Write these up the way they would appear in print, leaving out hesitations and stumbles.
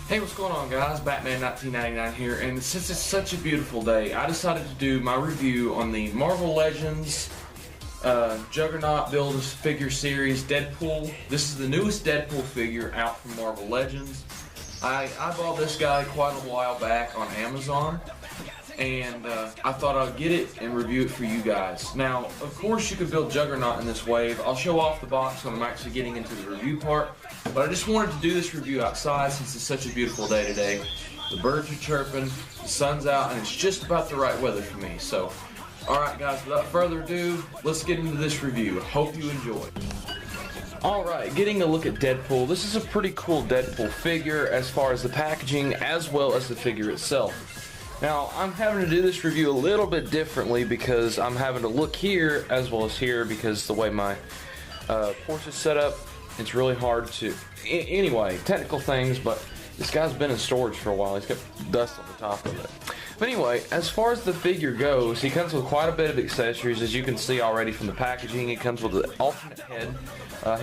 Hey, what's going on, guys? Batman 1999 here, and since it's such a beautiful day, I decided to do my review on the Marvel Legends Juggernaut Build-A-Figure series Deadpool. This is the newest Deadpool figure out from Marvel Legends. I bought this guy quite a while back on Amazon, and I thought I'd get it and review it for you guys. Now, of course, you could build Juggernaut in this wave. I'll show off the box when I'm actually getting into the review part, but I just wanted to do this review outside since it's such a beautiful day today. The birds are chirping, the sun's out, and it's just about the right weather for me. So, alright guys, without further ado, let's get into this review. Hope you enjoy. Alright, getting a look at Deadpool. This is a pretty cool Deadpool figure as far as the packaging as well as the figure itself. Now, I'm having to do this review a little bit differently because I'm having to look here as well as here because the way my porch is set up, it's really hard to... Anyway, technical things, but this guy's been in storage for a while. He's got dust on the top of it. But anyway, as far as the figure goes, he comes with quite a bit of accessories, as you can see already from the packaging. He comes with an alternate head.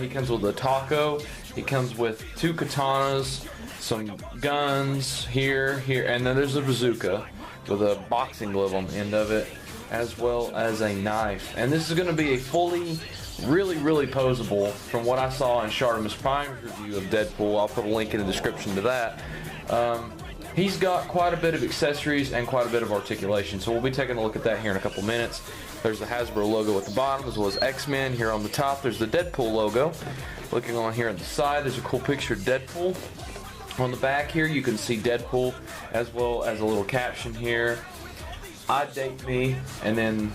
He comes with a taco. He comes with 2 katanas, some guns here, and then there's a bazooka with a boxing glove on the end of it, as well as a knife. And this is going to be a fully, really posable, from what I saw in Shartimusprime's review of Deadpool. I'll put a link in the description to that. He's got quite a bit of accessories and quite a bit of articulation, so we'll be taking a look at that here in a couple minutes. There's the Hasbro logo at the bottom, as well as X-Men here on the top. There's the Deadpool logo. Looking on here on the side, there's a cool picture of Deadpool. On the back here, you can see Deadpool, as well as a little caption here. I date me, and then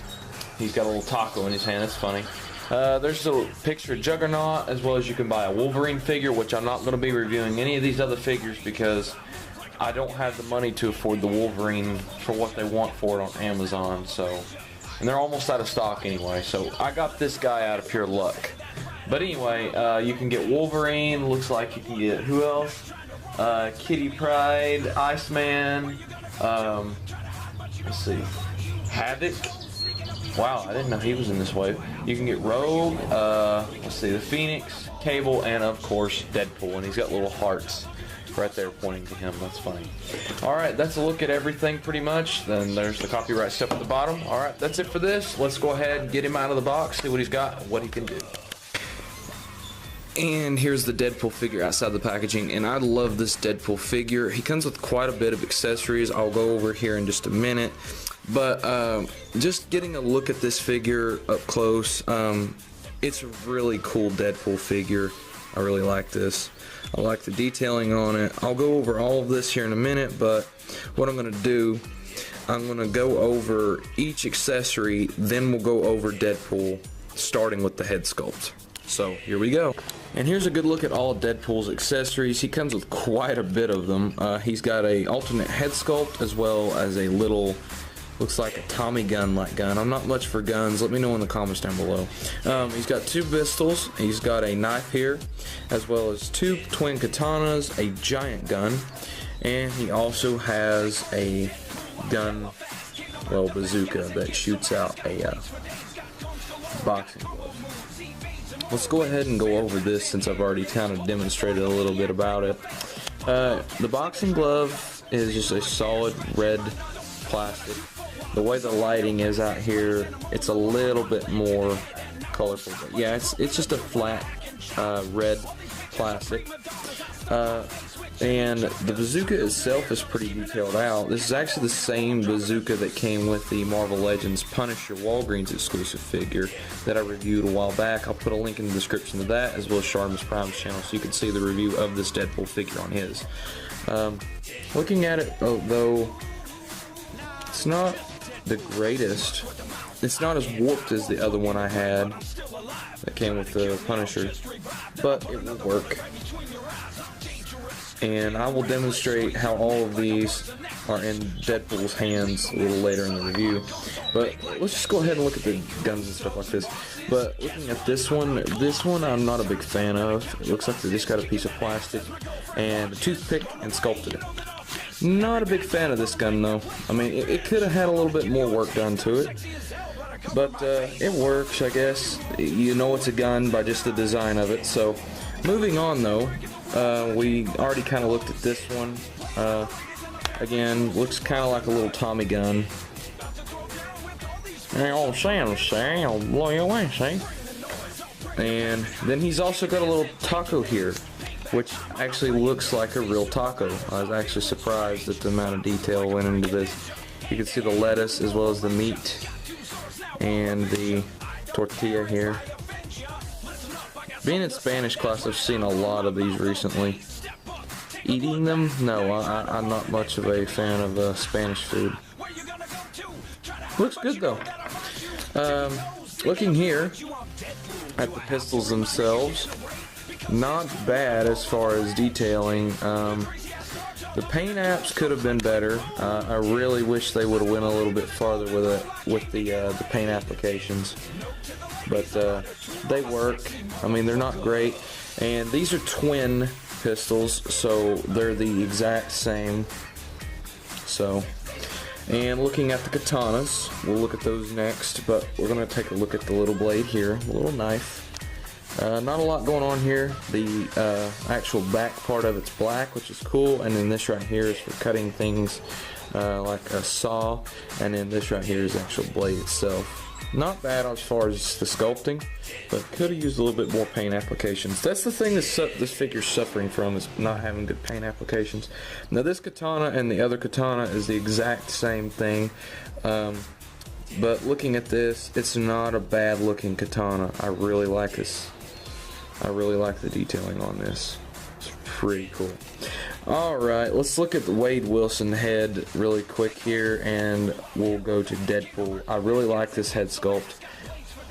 he's got a little taco in his hand. That's funny. There's a picture of Juggernaut, as well as you can buy a Wolverine figure, which I'm not going to be reviewing any of these other figures because I don't have the money to afford the Wolverine for what they want for it on Amazon. And they're almost out of stock anyway, so I got this guy out of pure luck. But anyway, you can get Wolverine. Looks like you can get, who else? Kitty Pryde, Iceman, let's see, Havoc. Wow, I didn't know he was in this wave. You can get Rogue, let's see, the Phoenix, Cable, and of course Deadpool, and he's got little hearts right there pointing to him. That's funny. Alright, that's a look at everything pretty much. Then there's the copyright stuff at the bottom. Alright, that's it for this. Let's go ahead and get him out of the box, see what he's got and what he can do. And here's the Deadpool figure outside the packaging, and I love this Deadpool figure. He comes with quite a bit of accessories. I'll go over here in just a minute, but just getting a look at this figure up close, it's a really cool Deadpool figure. I really like this. I like the detailing on it. I'll go over all of this here in a minute, but what I'm going to do, I'm going to go over each accessory, then we'll go over Deadpool, starting with the head sculpt. So here we go. And here's a good look at all of Deadpool's accessories. He comes with quite a bit of them. He's got a alternate head sculpt as well as a little, looks like a Tommy gun like gun. I'm not much for guns. Let me know in the comments down below. He's got 2 pistols. He's got a knife here, as well as 2 twin katanas, a giant gun, and he also has a gun, well, bazooka that shoots out a boxing glove. Let's go ahead and go over this since I've already kind of demonstrated a little bit about it. The boxing glove is just a solid red plastic. The way the lighting is out here, it's a little bit more colorful. But yeah, it's just a flat red plastic. And the bazooka itself is pretty detailed out. This is actually the same bazooka that came with the Marvel Legends Punisher Walgreens exclusive figure that I reviewed a while back. I'll put a link in the description to that, as well as Shartimusprime's channel, so you can see the review of this Deadpool figure on his. Looking at it, though, it's not the greatest. It's not as warped as the other one I had that came with the Punisher, but it will work. And I will demonstrate how all of these are in Deadpool's hands a little later in the review. But let's just go ahead and look at the guns and stuff like this. But looking at this one I'm not a big fan of. It looks like they just got a piece of plastic and a toothpick and sculpted it. Not a big fan of this gun though. I mean, it could have had a little bit more work done to it. But it works, I guess. You know it's a gun by just the design of it. So moving on though, We already kind of looked at this one. Again, looks kind of like a little Tommy gun. Old Sam, say, I'll blow you away, say. And then he's also got a little taco here, which actually looks like a real taco. I was actually surprised at the amount of detail went into this. You can see the lettuce as well as the meat and the tortilla here. Being in Spanish class, I've seen a lot of these recently. Eating them? No, I'm not much of a fan of Spanish food. Looks good though. Looking here at the pistols themselves, not bad as far as detailing. The paint apps could have been better. I really wish they would have went a little bit farther with the paint applications, but they work. I mean, they're not great, and these are twin pistols, so they're the exact same. So, and looking at the katanas, we'll look at those next, but we're going to take a look at the little blade here, the little knife. Not a lot going on here. The actual back part of it's black, which is cool, and then this right here is for cutting things like a saw, and then this right here is the actual blade itself. Not bad as far as the sculpting, but could have used a little bit more paint applications. That's the thing this figure's suffering from, is not having good paint applications. Now this katana and the other katana is the exact same thing, but looking at this, it's not a bad looking katana. I really like this. I really like the detailing on this. It's pretty cool. Alright, let's look at the Wade Wilson head really quick here, and we'll go to Deadpool. I really like this head sculpt.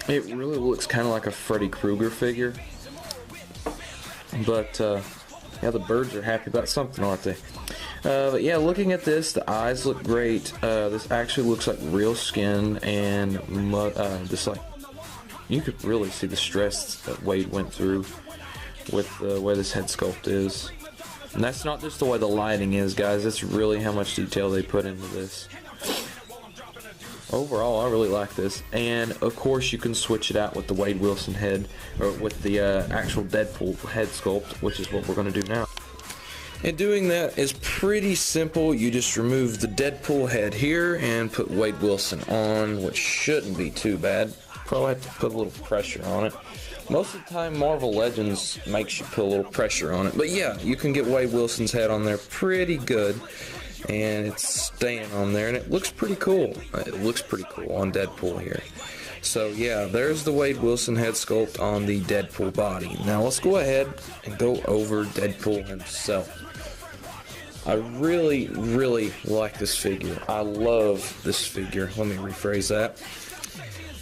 It really looks kind of like a Freddy Krueger figure. But, yeah, the birds are happy about something, aren't they? But yeah, looking at this, the eyes look great. This actually looks like real skin, and just like, you could really see the stress that Wade went through with the way this head sculpt is. And that's not just the way the lighting is, guys. That's really how much detail they put into this. Overall, I really like this. And, of course, you can switch it out with the Wade Wilson head, or with the actual Deadpool head sculpt, which is what we're going to do now. And doing that is pretty simple. You just remove the Deadpool head here and put Wade Wilson on, which shouldn't be too bad. Probably have to put a little pressure on it. Most of the time, Marvel Legends makes you put a little pressure on it. But yeah, you can get Wade Wilson's head on there pretty good. And it's staying on there, and it looks pretty cool. It looks pretty cool on Deadpool here. So yeah, there's the Wade Wilson head sculpt on the Deadpool body. Now let's go ahead and go over Deadpool himself. I really, really like this figure. I love this figure. Let me rephrase that.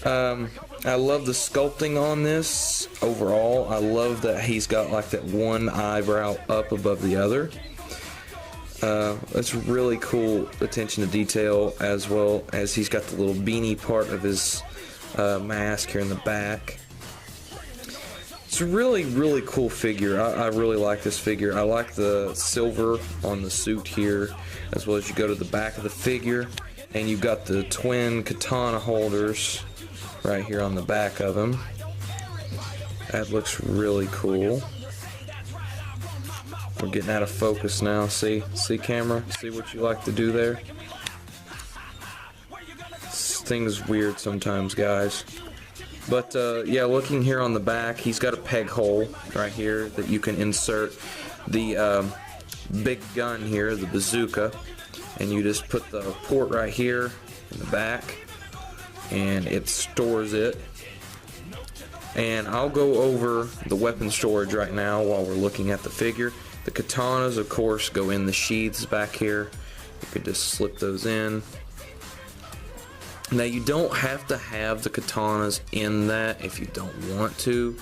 I love the sculpting on this overall. I love that he's got like that one eyebrow up above the other. That's really cool attention to detail, as well as he's got the little beanie part of his mask here in the back. It's a really, really cool figure. I really like this figure. I like the silver on the suit here, as well as you go to the back of the figure, and you've got the twin katana holders right here on the back of him. That looks really cool. We're getting out of focus now. See camera? See what you like to do there? This thing's weird sometimes, guys. But yeah, looking here on the back, he's got a peg hole right here that you can insert the big gun here, the bazooka, and you just put the port right here in the back, and it stores it. And I'll go over the weapon storage right now while we're looking at the figure. The katanas, of course, go in the sheaths back here. You could just slip those in. Now, you don't have to have the katanas in that if you don't want to.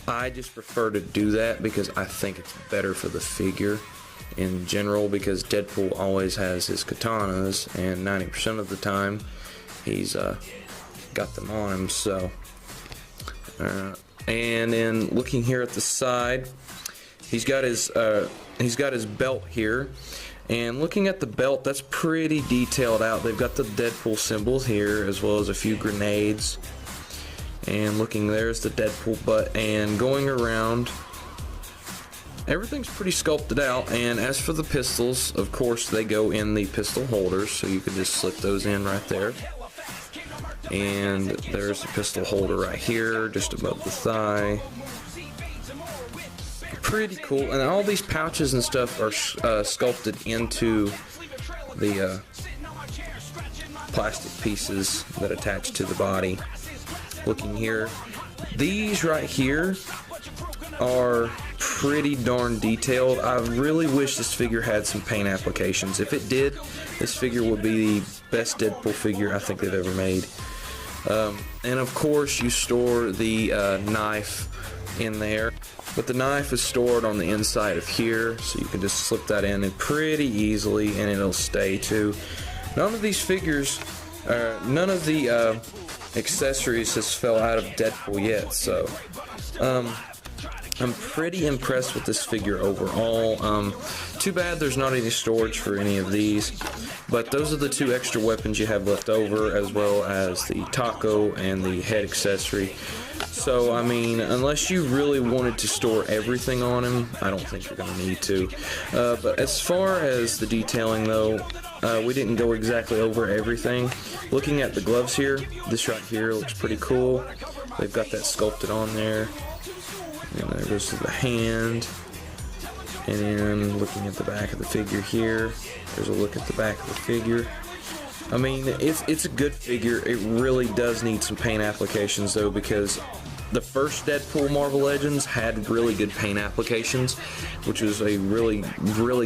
I just prefer to do that because I think it's better for the figure in general, because Deadpool always has his katanas, and 90% of the time he's got them on him. So, and then looking here at the side, he's got his belt here, and looking at the belt, that's pretty detailed out. They've got the Deadpool symbols here, as well as a few grenades. And looking, there's the Deadpool butt, and going around, everything's pretty sculpted out. And as for the pistols, of course, they go in the pistol holders, so you can just slip those in right there. And there's the pistol holder right here, just above the thigh. Pretty cool. And all these pouches and stuff are sculpted into the plastic pieces that attach to the body. Looking here, these right here are pretty darn detailed. I really wish this figure had some paint applications. If it did, this figure would be the best Deadpool figure I think they've ever made. And of course you store the knife in there, but the knife is stored on the inside of here, so you can just slip that in pretty easily and it'll stay too. None of these figures, none of the accessories has fell out of Deadpool yet, so I'm pretty impressed with this figure overall. Too bad there's not any storage for any of these, but those are the two extra weapons you have left over, as well as the taco and the head accessory. So, I mean, unless you really wanted to store everything on him, I don't think you're going to need to. But as far as the detailing, though, we didn't go exactly over everything. Looking at the gloves here, this right here looks pretty cool. They've got that sculpted on there. And there goes to the hand. And then looking at the back of the figure here, there's a look at the back of the figure. I mean, it's a good figure. It really does need some paint applications though, because the first Deadpool Marvel Legends had really good paint applications, which was a really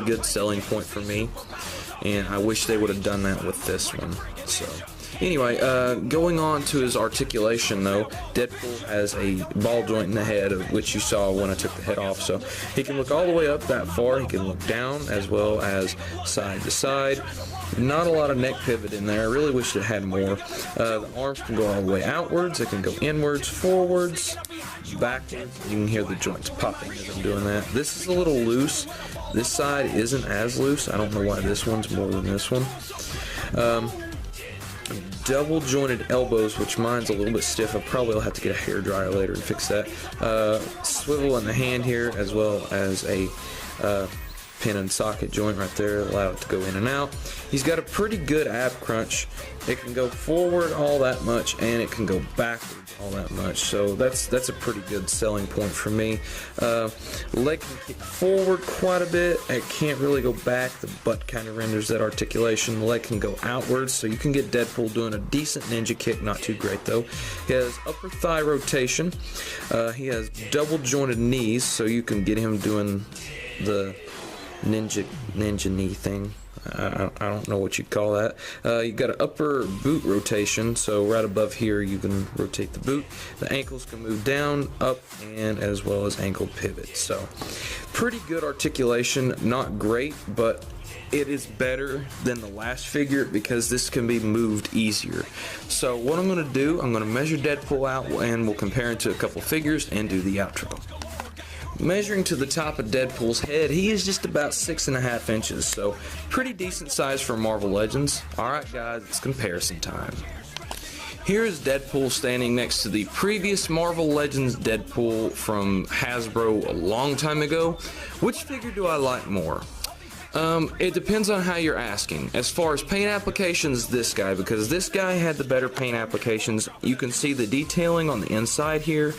good selling point for me. And I wish they would have done that with this one. So anyway, going on to his articulation though, Deadpool has a ball joint in the head, of which you saw when I took the head off. So he can look all the way up that far, he can look down as well as side to side. Not a lot of neck pivot in there. I really wish it had more. The arms can go all the way outwards, they can go inwards, forwards, backwards. You can hear the joints popping as I'm doing that. This is a little loose. This side isn't as loose. I don't know why this one's more than this one. Double jointed elbows, which mine's a little bit stiff. I probably will have to get a hairdryer later and fix that. Swivel in the hand here, as well as a pin and socket joint right there, allow it to go in and out. He's got a pretty good ab crunch. It can go forward all that much, and it can go backwards all that much. So that's a pretty good selling point for me. Leg can kick forward quite a bit. It can't really go back. The butt kind of renders that articulation. The leg can go outwards, so you can get Deadpool doing a decent ninja kick. Not too great though. He has upper thigh rotation. He has double jointed knees, so you can get him doing the ninja knee thing. I don't know what you'd call that. You've got an upper boot rotation, so right above here you can rotate the boot. The ankles can move down, up, and as well as ankle pivot. So pretty good articulation. Not great, but it is better than the last figure because this can be moved easier. So what I'm going to do, I'm going to measure Deadpool out and we'll compare it to a couple figures and do the outro. Measuring to the top of Deadpool's head, he is just about 6.5 inches, so pretty decent size for Marvel Legends. Alright guys, it's comparison time. Here is Deadpool standing next to the previous Marvel Legends Deadpool from Hasbro a long time ago. Which figure do I like more? It depends on how you're asking. As far as paint applications, this guy, because this guy had the better paint applications. You can see the detailing on the inside here.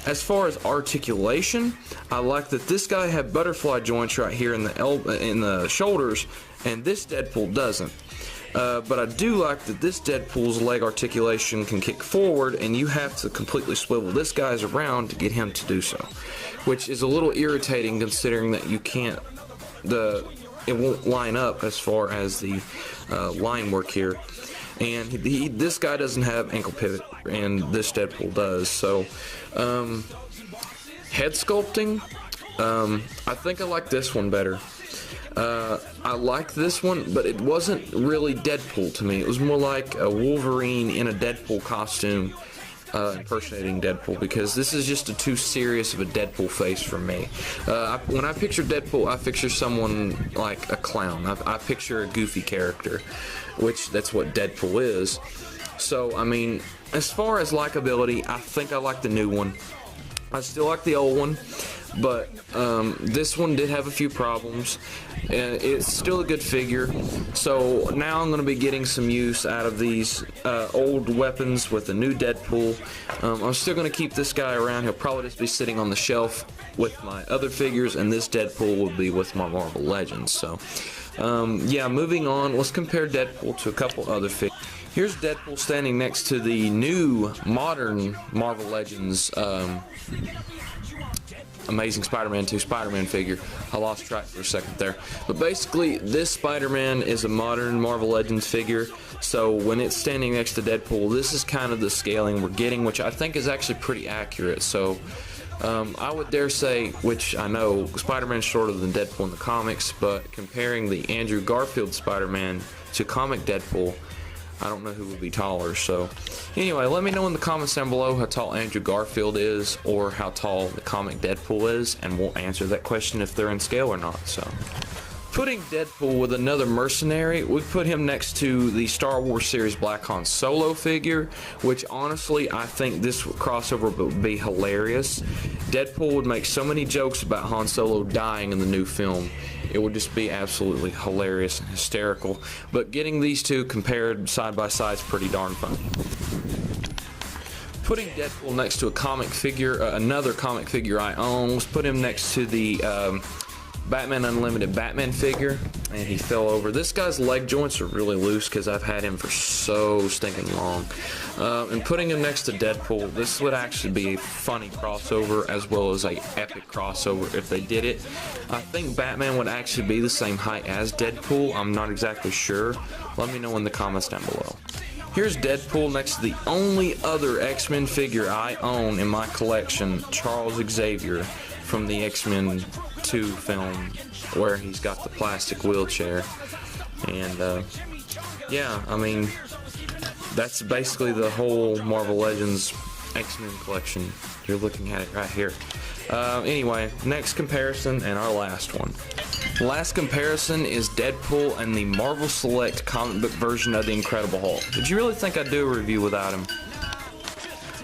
As far as articulation, I like that this guy had butterfly joints right here in the shoulders, and this Deadpool doesn't. But I do like that this Deadpool's leg articulation can kick forward, and you have to completely swivel this guy's around to get him to do so, which is a little irritating considering that you can't. It won't line up as far as the line work here. And this guy doesn't have ankle pivot, and this Deadpool does. So, head sculpting, I think I like this one better. I like this one, but it wasn't really Deadpool to me. It was more like a Wolverine in a Deadpool costume, impersonating Deadpool, because this is just too serious of a Deadpool face for me. When I picture Deadpool, I picture someone like a clown. I picture a goofy character, which that's what Deadpool is. So, I mean, as far as likability, I think I like the new one. I still like the old one. but this one did have a few problems. It's still a good figure, so now I'm going to be getting some use out of these old weapons with the new Deadpool. I'm still going to keep this guy around. He'll probably just be sitting on the shelf with my other figures, and this Deadpool will be with my Marvel Legends. So yeah, moving on, let's compare Deadpool to a couple other figures. Here's Deadpool standing next to the new modern Marvel Legends Amazing Spider-Man 2 Spider-Man figure. I lost track for a second there. But basically, this Spider-Man is a modern Marvel Legends figure. So when it's standing next to Deadpool, this is kind of the scaling we're getting, which I think is actually pretty accurate. So I would dare say, which I know Spider-Man's shorter than Deadpool in the comics, but comparing the Andrew Garfield Spider-Man to comic Deadpool, I don't know who would be taller. So anyway, let me know in the comments down below how tall Andrew Garfield is or how tall the comic Deadpool is, and we'll answer that question if they're in scale or not. So putting Deadpool with another mercenary, we put him next to the Star Wars series Black Han Solo figure, which honestly I think this crossover would be hilarious. Deadpool would make so many jokes about Han Solo dying in the new film. It would just be absolutely hilarious and hysterical. But getting these two compared side by side is pretty darn funny. Putting Deadpool next to a comic figure, another comic figure I own, let's put him next to the Batman Unlimited Batman figure, and he fell over. This guy's leg joints are really loose because I've had him for so stinking long. And putting him next to Deadpool, this would actually be a funny crossover as well as a epic crossover if they did it. I think Batman would actually be the same height as Deadpool. I'm not exactly sure. Let me know in the comments down below. Here's Deadpool next to the only other X-Men figure I own in my collection, Charles Xavier from the X-Men 2 film, where he's got the plastic wheelchair. And yeah, I mean, that's basically the whole Marvel Legends X-Men collection. You're looking at it right here. Anyway, next comparison and our last one. Last comparison is Deadpool and the Marvel Select comic book version of the Incredible Hulk. Did you really think I'd do a review without him?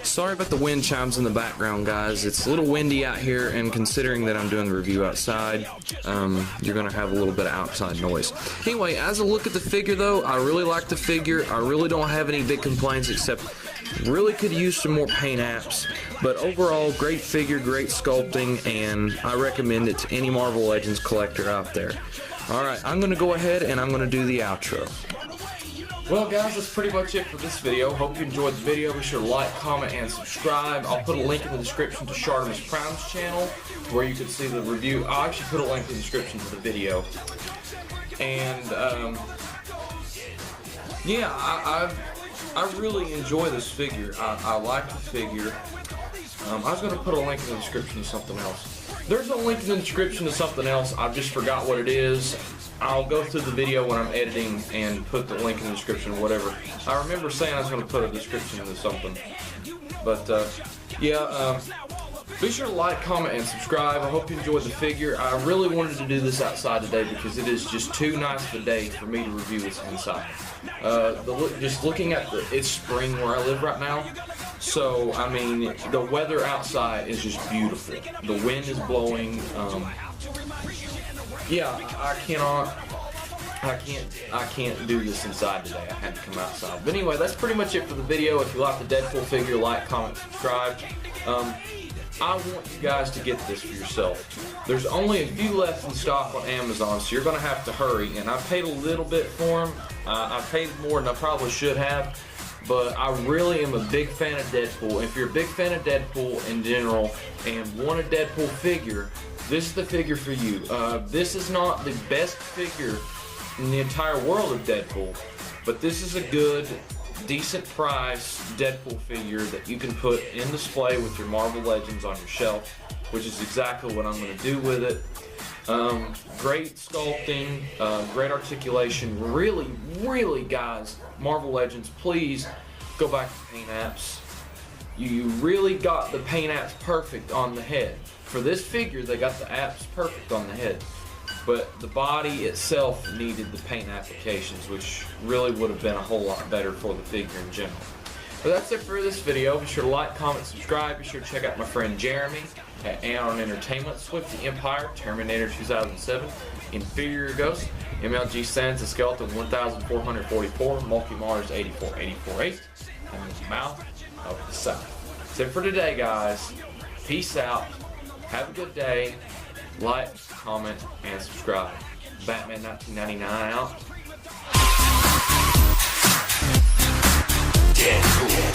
Sorry about the wind chimes in the background, guys. It's a little windy out here, and considering that I'm doing the review outside, you're going to have a little bit of outside noise. Anyway, as a look at the figure, though, I really like the figure. I really don't have any big complaints, except really could use some more paint apps. But overall, great figure, great sculpting, and I recommend it to any Marvel Legends collector out there. Alright, I'm going to go ahead and I'm going to do the outro. Well guys, that's pretty much it for this video. Hope you enjoyed the video. Be sure to like, comment, and subscribe. I'll put a link in the description to Shartimusprime's channel where you can see the review. I'll actually put a link in the description to the video. And yeah, I really enjoy this figure. I like the figure. I was going to put a link in the description to something else. There's a link in the description to something else. I just forgot what it is. I'll go through the video when I'm editing and put the link in the description or whatever. I remember saying I was going to put a description into something. But yeah, be sure to like, comment, and subscribe. I hope you enjoyed the figure. I really wanted to do this outside today because it is just too nice of a day for me to review this inside. Just looking at it's spring where I live right now. So, I mean, the weather outside is just beautiful. The wind is blowing. Yeah, I can't do this inside today. I had to come outside. But anyway, that's pretty much it for the video. If you like the Deadpool figure, like, comment, subscribe. I want you guys to get this for yourself. There's only a few left in stock on Amazon, so you're going to have to hurry. And I paid a little bit for them. I paid more than I probably should have. But I really am a big fan of Deadpool. If you're a big fan of Deadpool in general and want a Deadpool figure, this is the figure for you. This is not the best figure in the entire world of Deadpool, but this is a good, decent price Deadpool figure that you can put in display with your Marvel Legends on your shelf, which is exactly what I'm going to do with it. Great sculpting, great articulation. Really, really, guys, Marvel Legends, please go back to paint apps. You really got the paint apps perfect on the head. For this figure, they got the apps perfect on the head. But the body itself needed the paint applications, which really would have been a whole lot better for the figure in general. But that's it for this video. Be sure to like, comment, subscribe. Be sure to check out my friend Jeremy at Anon Entertainment, Swift the Empire, Terminator 2007, Inferior Ghost, MLG Sans the Skeleton 1444, Multi Mars 84848, and the Mouth of the South. That's it for today, guys. Peace out. Have a good day. Like, comment, and subscribe. Batman 1999 out. Deadpool.